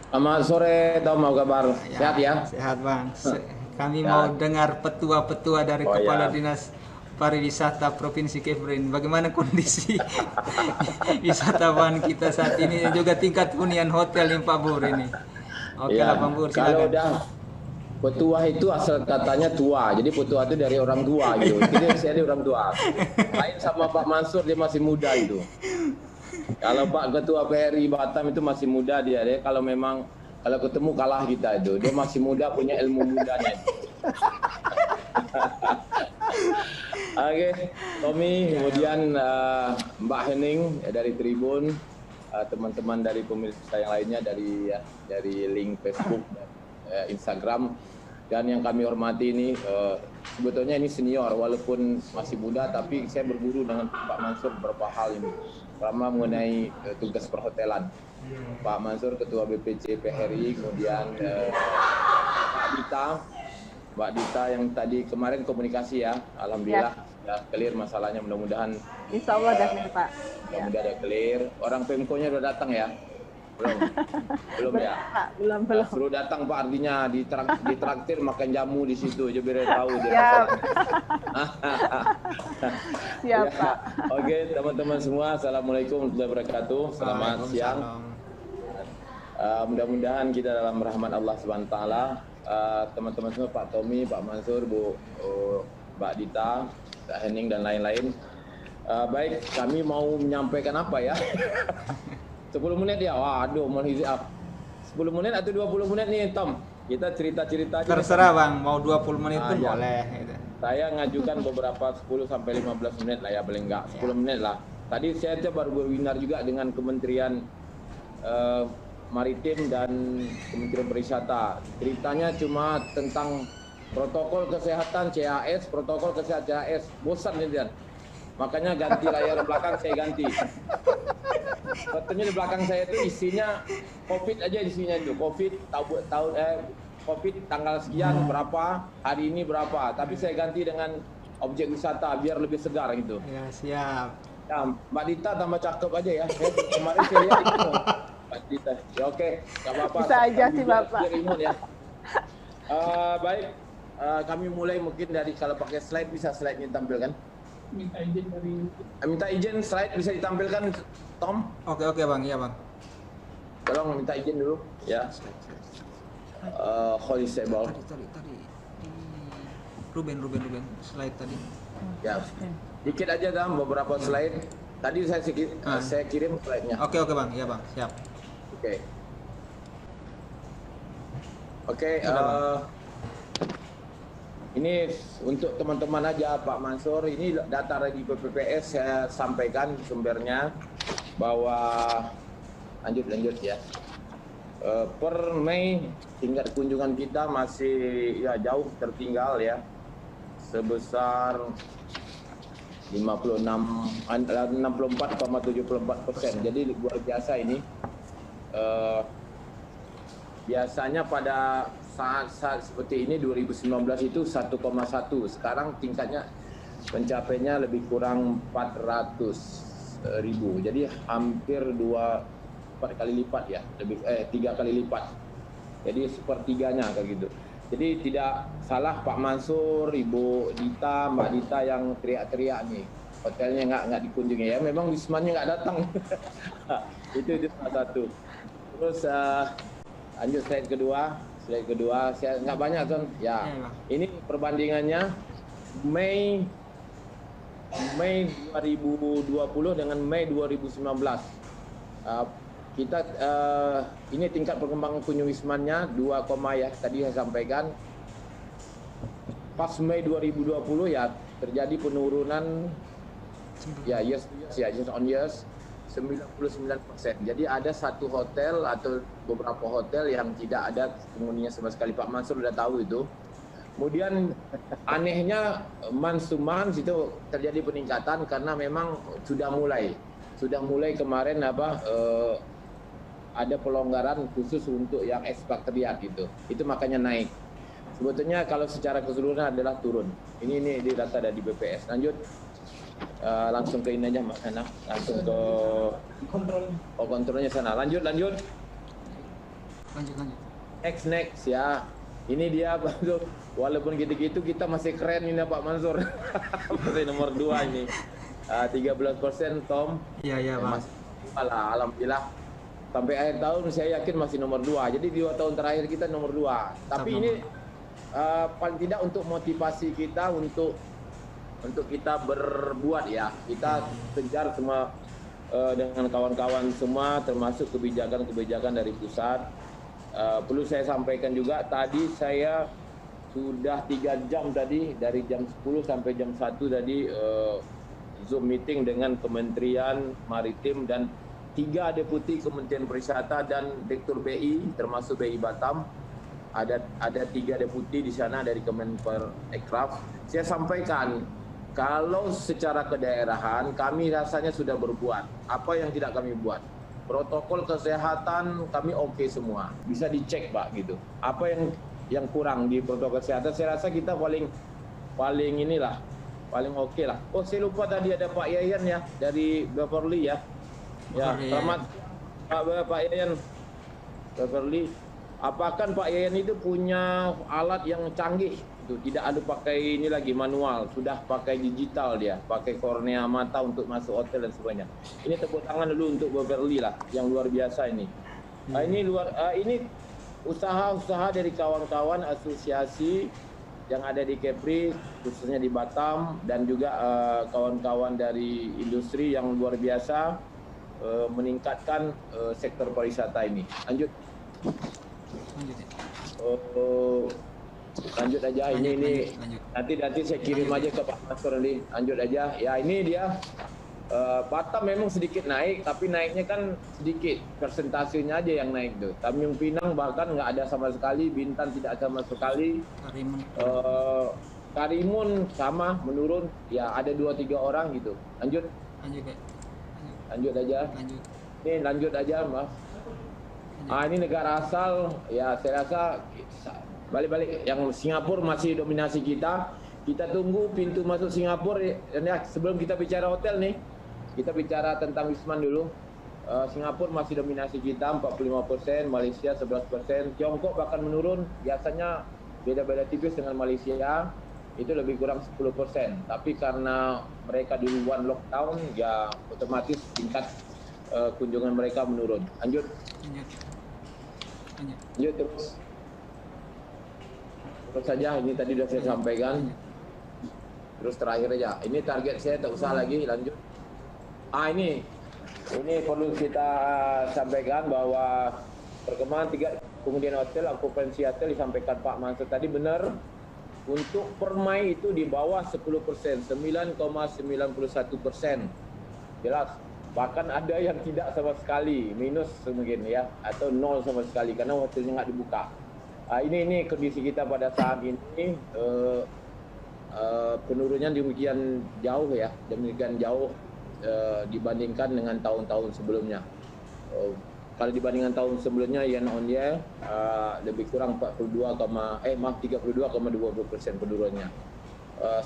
Selamat sore, Tom, apa kabar? Sehat ya? Sehat Bang. Kami mau Sehat. dengar petua-petua dari Oh Kepala ya, Dinas Pariwisata Provinsi Kefrin. Bagaimana kondisi wisatawan kita saat ini dan juga tingkat hunian hotel nih Pak Bur ini. Oke lah Bang ya. Bur, Kalau silakan. udah petua itu asal katanya tua, jadi petua itu dari orang tua gitu. Jadi saya dari orang tua. Lain sama Pak Mansur, dia masih muda itu. Kalau Pak Ketua PRI Batam itu masih muda dia kalau memang kalau ketemu kalah kita itu. Dia masih muda, punya ilmu mudanya. Oke, Tommy, kemudian Mbak Hening dari Tribun, teman-teman dari pemirsa yang lainnya dari link Facebook dan Instagram, dan yang kami hormati ini sebetulnya ini senior walaupun masih muda, tapi saya berguru dengan Pak Mansur beberapa hal ini, pertama mengenai tugas perhotelan. Pak Mansur Ketua BPC PRI, kemudian Mbak Dita yang tadi kemarin komunikasi ya, alhamdulillah ya clear masalahnya, mudah-mudahan Insya Allah dah nih Pak. mudah-mudahan ada clear. Orang Pemko-nya udah datang ya? Belum? Belum ya? Pak, belum. Suruh datang Pak, artinya ditraktir makan jamu di situ aja biar tahu dia. Siap. Siap Ya. Pak. Oke, teman-teman semua, assalamualaikum warahmatullahi wabarakatuh. Selamat siang. Mudah-mudahan kita dalam rahmat Allah Subhanahu wa taala. Teman-teman semua, Pak Tommy, Pak Mansur, Mbak Dita, Pak Hening dan lain-lain. Baik, kami mau menyampaikan apa ya? 10 menit ya? Waduh, mau 10 menit atau 20 menit nih, Tom? Kita cerita-cerita aja. Terserah Bang, mau 20 menit pun ya. boleh gitu. Saya ngajukan beberapa 10 sampai 15 menit lah ya, paling enggak 10 menit lah. Tadi saya baru berwebinar juga dengan Kementerian Maritim dan Kementerian Pariwisata. Ceritanya cuma tentang protokol kesehatan CAS, protokol kesehatan CAS. Bosan nih Dan. Makanya ganti layar belakang, saya ganti. Katanya di belakang saya itu isinya COVID aja, isinya itu COVID COVID tanggal sekian berapa, hari ini berapa. Tapi saya ganti dengan objek wisata biar lebih segar gitu. Ya, siap. Ya, Mbak Dita tambah cakep aja ya. Kemarin saya lihat itu. Mbak Dita. Ya, oke, nggak apa-apa. Bisa aja sih Bapak. Biar imun ya. Baik, kami mulai mungkin dari kalau pakai slide, bisa slide-nya ditampilkan. Minta izin slide bisa ditampilkan, Tom. Oke Bang, iya Bang. Tolong minta izin dulu ya. Holy Sable. Tadi. Ruben slide tadi. Ya. Dikit aja Tom, beberapa slide. Tadi saya kirim slide-nya. Oke Bang, iya Bang, siap. Oke, ini untuk teman-teman aja Pak Mansur, ini data dari BPPS saya sampaikan sumbernya bahwa lanjut ya. Per Mei tingkat kunjungan kita masih ya jauh tertinggal ya, sebesar 64,74%. Jadi luar biasa ini. Biasanya pada saat seperti ini 2019 itu 1,1. Sekarang tingkatnya pencapaiannya lebih kurang 400.000. Jadi hampir 4 kali lipat ya, 3 kali lipat. Jadi sepertiganya kayak gitu. Jadi tidak salah Pak Mansur, Ibu Dita, Mbak Dita yang teriak-teriak nih. Hotelnya nggak dikunjungi ya. Memang wismannya nggak datang. itu salah satu. Terus lanjut slide kedua, saya nggak banyak Son. Ya, ini perbandingannya Mei 2020 dengan Mei 2019. Kita ini tingkat perkembangan kunjung wismannya 2, ya tadi saya sampaikan. Pas Mei 2020 ya terjadi penurunan ya years on years 99%. Jadi ada satu hotel atau beberapa hotel yang tidak ada penghuninya sama sekali. Pak Mansur sudah tahu itu. Kemudian anehnya month to month itu terjadi peningkatan karena memang sudah mulai kemarin ada pelonggaran khusus untuk yang ekspatriat gitu. Itu makanya naik. Sebetulnya kalau secara keseluruhan adalah turun. Ini data dari BPS. Lanjut. Langsung ke ini aja Mbak Sana, langsung ke kontrolnya sana. Lanjut. lanjut. Next ya. Ini dia Pak Mansur. Walaupun gitu-gitu kita masih keren ini Pak Mansur. Masih nomor 2 ini. 13% Tom. Iya Bang. Masih alhamdulillah. Sampai akhir tahun saya yakin masih nomor 2. Jadi 2 tahun terakhir kita nomor 2. Tapi Sama, ini paling tidak untuk motivasi kita untuk kita berbuat ya. Kita kejar semua dengan kawan-kawan semua, termasuk kebijakan-kebijakan dari pusat. Perlu saya sampaikan juga, tadi saya sudah 3 jam tadi, dari jam 10 sampai jam 1 tadi Zoom meeting dengan Kementerian Maritim dan 3 deputi Kementerian Pariwisata dan Direktur BI, termasuk BI Batam. Ada 3 deputi di sana dari Kemenparekraf. Saya sampaikan, kalau secara kedaerahan kami rasanya sudah berbuat. Apa yang tidak kami buat? Protokol kesehatan kami oke semua, bisa dicek Pak gitu. Apa yang kurang di protokol kesehatan? Saya rasa kita paling inilah, paling oke lah. Oh saya lupa tadi ada Pak Yayan ya dari Beverly ya. Ya, selamat Pak Yayan Beverly. Apakah Pak Yayan itu punya alat yang canggih? Itu tidak ada pakai ini lagi manual, sudah pakai digital dia, pakai kornea mata untuk masuk hotel dan sebagainya. Ini tepuk tangan dulu untuk Beverly lah, yang luar biasa ini. Ini usaha-usaha dari kawan-kawan asosiasi yang ada di Kepri, khususnya di Batam, dan juga kawan-kawan dari industri yang luar biasa meningkatkan sektor pariwisata ini. Lanjut aja. Lanjut. Nanti saya kirim aja ke Pak Mansur nanti. Lanjut aja. Ya ini dia. Batam memang sedikit naik, tapi naiknya kan sedikit. Persentasenya aja yang naik tuh. Tanjung Pinang bahkan nggak ada sama sekali. Bintan tidak sama sekali. Karimun sama menurun. Ya ada 2-3 orang gitu. Lanjut aja. Ini lanjut aja, Mas. Ini negara asal. Ya saya rasa balik yang Singapura masih dominasi kita. Kita tunggu pintu masuk Singapura ya. Sebelum kita bicara hotel nih, kita bicara tentang Wisman dulu. Singapura masih dominasi kita 45%, Malaysia 11%, Tiongkok bahkan menurun. Biasanya beda-beda tipis dengan Malaysia, itu lebih kurang 10%. Tapi karena mereka duluan lockdown, ya otomatis tingkat kunjungan mereka menurun. Lanjut terus saja. Ini tadi sudah saya sampaikan. Terus terakhir aja. Ini target saya, tak usah lagi. Lanjut. Ini perlu kita sampaikan bahwa perkembangan 3 kemudian hotel, okupansi hotel disampaikan Pak Mansur tadi benar. Untuk per Mei itu di bawah 10%, 9,91%. Jelas. Bahkan ada yang tidak sama sekali, minus mungkin ya, atau nol sama sekali karena hotelnya nggak dibuka. Ini kondisi kita pada saat ini. Penurunannya demikian jauh ya, dibandingkan dengan tahun-tahun sebelumnya. Kalau dibandingkan tahun sebelumnya year on year lebih kurang 32,20% penurunannya.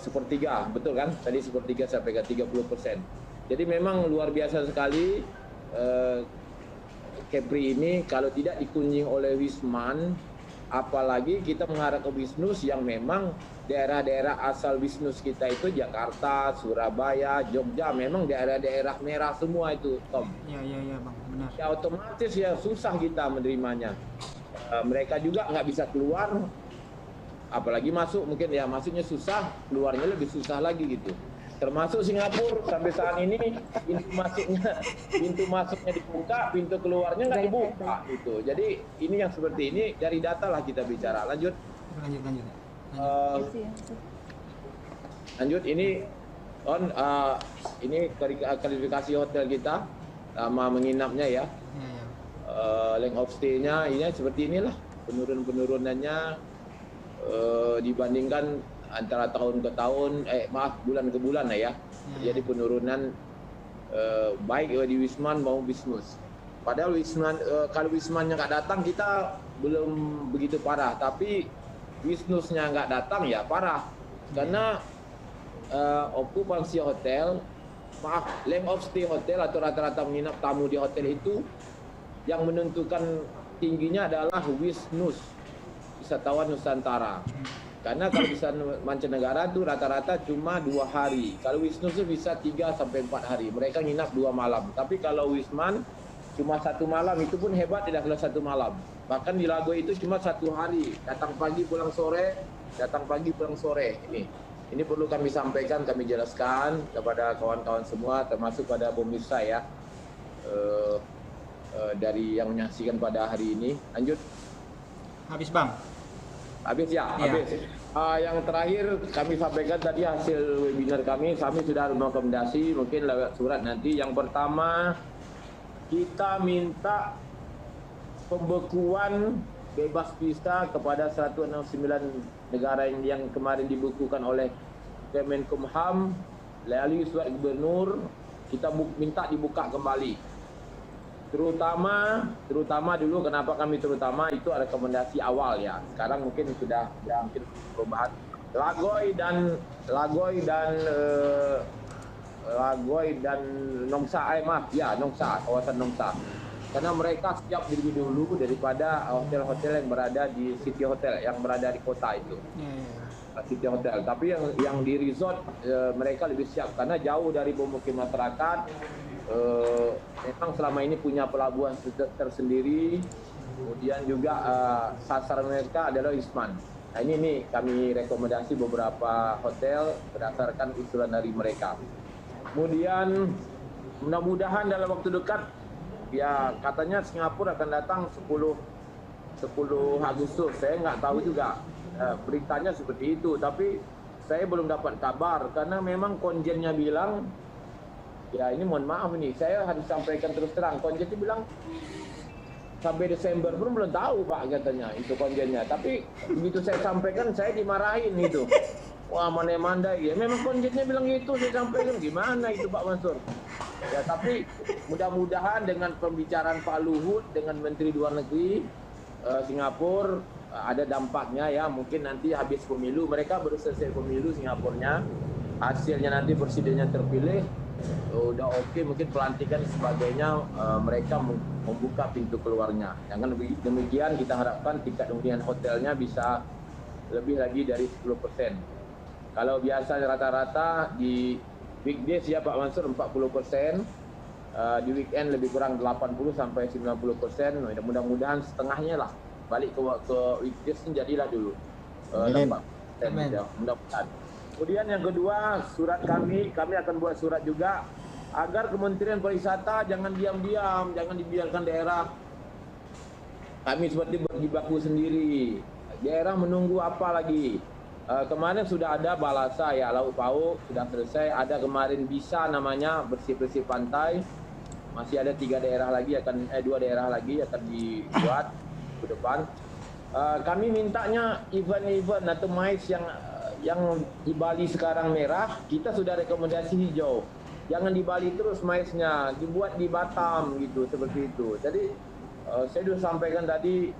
Sepertiga, betul kan? Tadi sepertiga sampai ke 30%. Jadi memang luar biasa sekali Kepri ini kalau tidak dikunjungi oleh Wisman, apalagi kita mengharap ke Wisnus yang memang daerah-daerah asal Wisnus kita itu Jakarta, Surabaya, Jogja, memang daerah-daerah merah semua itu, Tom. Iya Bang, benar. Ya otomatis ya susah kita menerimanya. Mereka juga nggak bisa keluar, apalagi masuk mungkin ya masuknya susah, keluarnya lebih susah lagi gitu. Termasuk Singapura sampai saat ini pintu masuknya dibuka, pintu keluarnya nggak dibuka gitu. Jadi ini yang seperti ini dari data lah kita bicara. Lanjut. Ini klarifikasi hotel kita sama menginapnya ya. Length of stay-nya ini seperti inilah penurunannya dibandingkan antara tahun ke tahun, bulan ke bulan ya. Jadi penurunan baik di Wisman maupun Wisnus. Padahal Wisman kalau Wismannya nggak datang kita belum begitu parah, tapi Wisnusnya nggak datang ya parah. Karena okupansi hotel, length of stay hotel atau rata-rata menginap tamu di hotel itu yang menentukan tertingginya adalah Wisnus, wisatawan Nusantara. Karena kalau bisa mancanegara itu rata-rata cuma 2 hari. Kalau Wisnus itu bisa 3 sampai 4 hari. Mereka nginap 2 malam. Tapi kalau Wisman cuma 1 malam, itu pun hebat tidak kalau 1 malam. Bahkan di Lagoy itu cuma 1 hari. Datang pagi pulang sore, datang pagi pulang sore. Ini perlu kami sampaikan, kami jelaskan kepada kawan-kawan semua, termasuk pada pemirsa ya, dari yang menyaksikan pada hari ini. Lanjut. Habis Bang. Habis ya, Iya. habis. Yang terakhir kami sampaikan tadi hasil webinar kami sudah rekomendasi mungkin lewat surat nanti. Yang pertama, kita minta pembekuan bebas visa kepada 169 negara yang kemarin dibukukan oleh Kemenkumham melalui surat gubernur. Kita minta dibuka kembali. Terutama dulu, kenapa kami terutama, itu ada rekomendasi awal ya. Sekarang mungkin sudah hampir perubahan. Lagoy dan Nongsa, Nongsa, kawasan Nongsa. Karena mereka siap lebih dulu daripada hotel-hotel yang berada di city hotel, yang berada di kota itu. City hotel. Tapi yang di resort mereka lebih siap karena jauh dari pemukiman masyarakat. Memang selama ini punya pelabuhan tersendiri, kemudian juga sasaran mereka adalah Wisman. Nah ini kami rekomendasi beberapa hotel berdasarkan usulan dari mereka. Kemudian mudah-mudahan dalam waktu dekat, ya katanya Singapura akan datang 10 Agustus. Saya nggak tahu juga beritanya seperti itu, tapi saya belum dapat kabar karena memang konjennya bilang, ya ini mohon maaf nih, saya harus sampaikan terus terang. Konjennya bilang sampai Desember pun belum tahu Pak katanya itu konjennya. Tapi begitu saya sampaikan saya dimarahin itu. Wah mandai-mandai ya. Memang konjennya bilang gitu, saya sampaikan gimana itu Pak Mansur. Ya tapi mudah-mudahan dengan pembicaraan Pak Luhut dengan Menteri Luar Negeri Singapura ada dampaknya ya. Mungkin nanti habis pemilu, mereka baru selesai pemilu Singapurnya, hasilnya nanti presidennya terpilih. Udah oke, mungkin pelantikan sebagainya, mereka membuka pintu keluarnya. Jangan demikian, kita harapkan tingkat hunian hotelnya bisa lebih lagi dari 10%. Kalau biasa rata-rata di weekdays ya Pak Mansur 40%, di weekend lebih kurang 80 sampai 90%. Mudah-mudahan setengahnya lah balik ke weekdays jadilah dulu. Mudah-mudahan. Kemudian yang kedua, surat kami akan buat surat juga agar Kementerian Pariwisata jangan diam-diam, jangan dibiarkan daerah kami seperti berjibaku sendiri. Daerah menunggu apa lagi? Kemarin sudah ada Balasa ya, Laut Pauk sudah selesai. Ada kemarin Bisa namanya, bersih-bersih pantai. Masih ada 2 daerah lagi akan dibuat ke depan. Kami mintanya event-event atau MICE yang di Bali sekarang merah, kita sudah rekomendasi hijau. Jangan di Bali terus MICE-nya, dibuat di Batam gitu, seperti itu. Jadi saya sudah sampaikan tadi,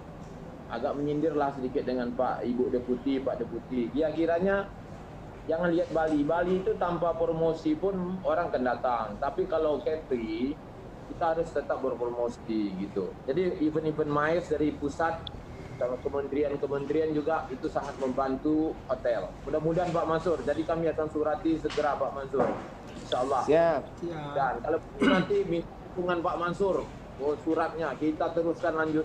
agak menyindirlah sedikit dengan Pak Ibu Deputi, Pak Deputi. Ya kiranya jangan lihat Bali. Bali itu tanpa promosi pun orang akan datang. Tapi kalau Kepri, kita harus tetap berpromosi gitu. Jadi event-event MICE dari pusat sama kementerian juga itu sangat membantu hotel. Mudah-mudahan Pak Mansur. Jadi kami akan surati segera Pak Mansur. InsyaAllah. Siap. Dan kalau nanti dukungan Pak Mansur, suratnya kita teruskan lanjut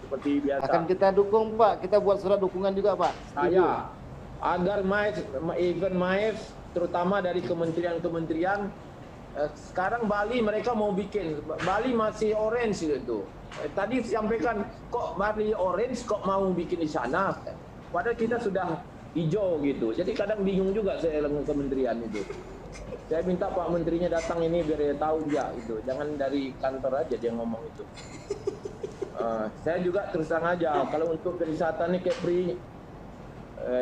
seperti biasa. Akan kita dukung Pak. Kita buat surat dukungan juga Pak. Saya agar event MICE terutama dari kementerian-kementerian. Sekarang Bali mereka mau bikin, Bali masih orange gitu. Tadi sampaikan kok Bali orange, kok mau bikin di sana, padahal kita sudah hijau gitu. Jadi kadang bingung juga saya dengan kementerian itu. Saya minta Pak Menterinya datang ini biar dia tahu dia itu. Jangan dari kantor aja dia ngomong itu. Saya juga terus terang aja, kalau untuk pariwisata nih Kepri,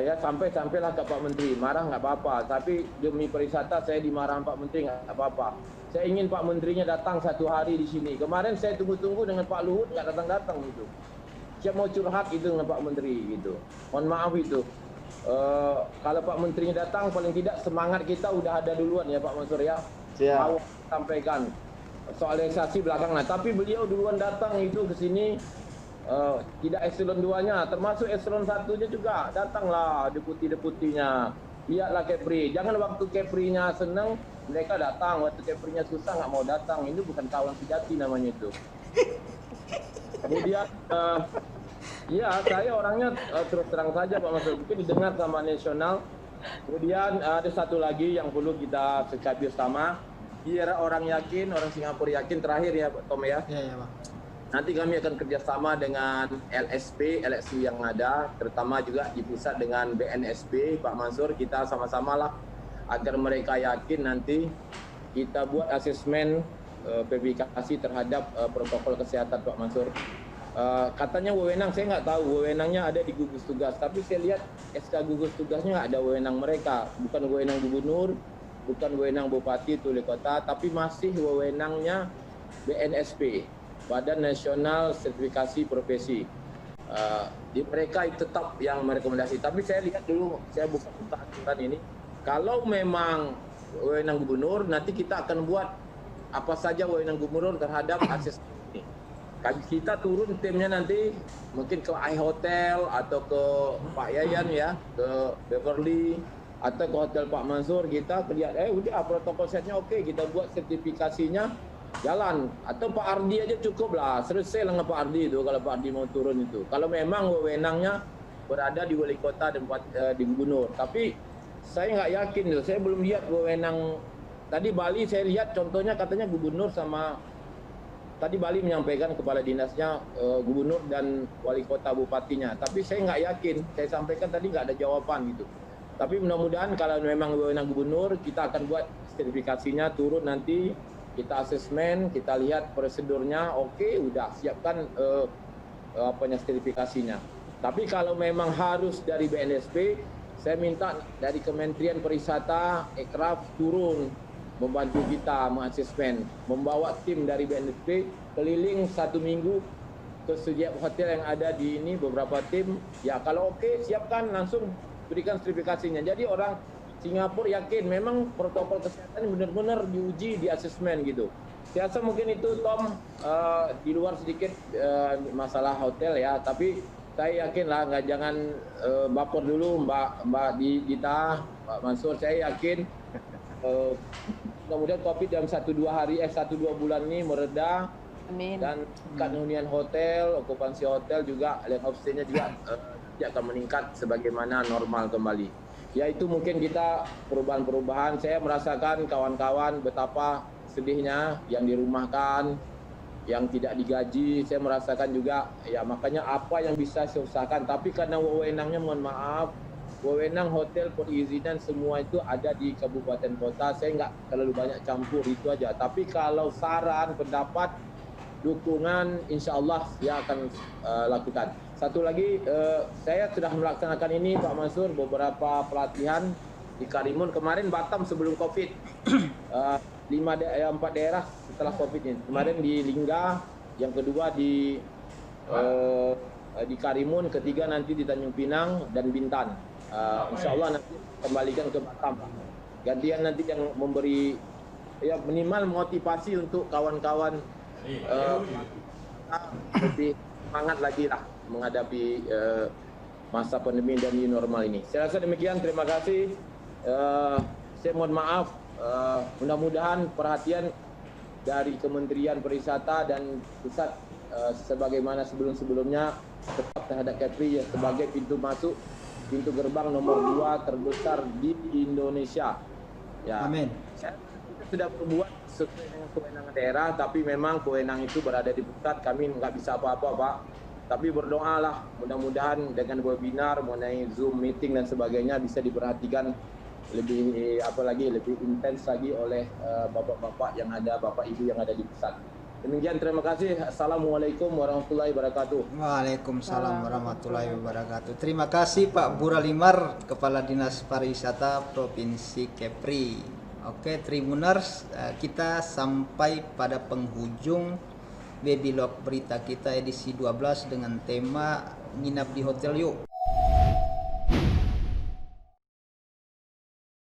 ya sampailah ke Pak Menteri, marah nggak apa-apa, tapi demi pariwisata saya dimarahin Pak Menteri nggak apa-apa. Saya ingin Pak Menterinya datang 1 hari di sini. Kemarin saya tunggu-tunggu dengan Pak Luhut nggak datang-datang gitu. Saya mau curhat itu dengan Pak Menteri gitu. Mohon maaf itu. Kalau Pak Menterinya datang, paling tidak semangat kita udah ada duluan ya Pak Mansur ya. Siap. Mau sampaikan soal realisasi belakangan. Tapi beliau duluan datang itu ke sini. tidak eselon 2-nya, termasuk eselon 1-nya juga datanglah deputi-deputinya. Lihatlah Kepri, jangan waktu Keprinya senang mereka datang, waktu Keprinya susah nggak mau datang. Ini bukan kawan sejati namanya itu. Kemudian ya saya orangnya terus terang saja Pak Mas, mungkin didengar sama nasional. Kemudian ada satu lagi yang perlu kita sikapi bersama, biar orang yakin, orang Singapura yakin. Terakhir ya Tom ya. Iya, Pak. Nanti kami akan kerjasama dengan LSP yang ada, terutama juga di pusat dengan BNSP, Pak Mansur. Kita sama-sama lah agar mereka yakin nanti kita buat asesmen verifikasi terhadap protokol kesehatan Pak Mansur. Katanya wewenang, saya nggak tahu wewenangnya ada di gugus tugas, tapi saya lihat SK gugus tugasnya nggak ada wewenang mereka, bukan wewenang gubernur, bukan wewenang bupati atau wali kota, tapi masih wewenangnya BNSP, Badan Nasional Sertifikasi Profesi. Di mereka itu tetap yang merekomendasi. Tapi saya lihat dulu, saya buka aturan ini. Kalau memang wewenang gubernur, nanti kita akan buat apa saja wewenang gubernur terhadap akses ini. Kita turun timnya nanti mungkin ke iHotel atau ke Pak Yayan ya, ke Beverly atau ke Hotel Pak Mansur. Kita lihat, udah protokol setnya oke, kita buat sertifikasinya jalan. Atau Pak Ardi aja cukup lah, selesai lah dengan Pak Ardi itu kalau Pak Ardi mau turun itu. Kalau memang wewenangnya berada di wali kota dan di gubernur. Tapi saya nggak yakin tuh, saya belum lihat wewenang. Tadi Bali saya lihat contohnya katanya gubernur sama, tadi Bali menyampaikan kepala dinasnya gubernur dan wali kota bupatinya. Tapi saya nggak yakin, saya sampaikan tadi nggak ada jawaban gitu. Tapi mudah-mudahan kalau memang wewenang gubernur, kita akan buat sertifikasinya turun nanti. Kita asesmen, kita lihat prosedurnya, oke, udah siapkan sertifikasinya. Tapi kalau memang harus dari BNSP, saya minta dari Kementerian Pariwisata, Ekraf turun membantu kita mengasesmen, membawa tim dari BNSP keliling 1 minggu ke setiap hotel yang ada di ini, beberapa tim. Ya kalau oke, siapkan langsung berikan sertifikasinya. Jadi orang Singapura yakin memang protokol kesehatan benar-benar diuji di asesmen gitu. Saya rasa mungkin itu Tom di luar sedikit masalah hotel ya, tapi saya yakin lah jangan baper dulu Mbak Dita, Pak Mansur. Saya yakin kemudian COVID dalam 1-2 bulan ini mereda. Amin. Dan hunian hotel, okupansi hotel juga, land of stay-nya juga akan meningkat sebagaimana normal kembali. Ya itu mungkin kita perubahan-perubahan. Saya merasakan kawan-kawan betapa sedihnya yang dirumahkan, yang tidak digaji. Saya merasakan juga, ya makanya apa yang bisa saya usahakan. Tapi karena wewenangnya, mohon maaf, wewenang hotel perizinan semua itu ada di kabupaten kota. Saya nggak terlalu banyak campur, itu aja. Tapi kalau saran, pendapat, dukungan, insya Allah saya akan lakukan. Satu lagi, saya sudah melaksanakan ini Pak Mansur, beberapa pelatihan di Karimun. Kemarin Batam sebelum COVID, 4 daerah setelah COVID ini. Kemarin di Lingga, yang kedua di Karimun, ketiga nanti di Tanjung Pinang dan Bintan. Insya Allah nanti kembalikan ke Batam. Gantian nanti yang memberi ya minimal motivasi untuk kawan-kawan lebih semangat lagi lah menghadapi masa pandemi dan new normal ini. Saya rasa demikian, terima kasih. Saya mohon maaf, mudah-mudahan perhatian dari Kementerian Pariwisata dan pusat sebagaimana sebelum-sebelumnya tetap terhadap Kepri ya, sebagai pintu masuk, pintu gerbang nomor 2 terbesar di Indonesia. Ya. Amin. Kita sudah berbuat sesuai dengan kewenangan daerah, tapi memang kewenangan itu berada di pusat. Kami nggak bisa apa-apa, Pak. Tapi berdoalah, mudah-mudahan dengan webinar mengenai Zoom meeting dan sebagainya bisa diperhatikan lebih lebih intens lagi oleh bapak-bapak yang ada, bapak ibu yang ada di pusat. Demikian, terima kasih. Assalamualaikum warahmatullahi wabarakatuh. Waalaikumsalam warahmatullahi wabarakatuh. Terima kasih Pak Buralimar, Kepala Dinas Pariwisata Provinsi Kepri. Oke, Tribuners, kita sampai pada penghujung Babylog berita kita edisi 12 dengan tema nginap di hotel yuk.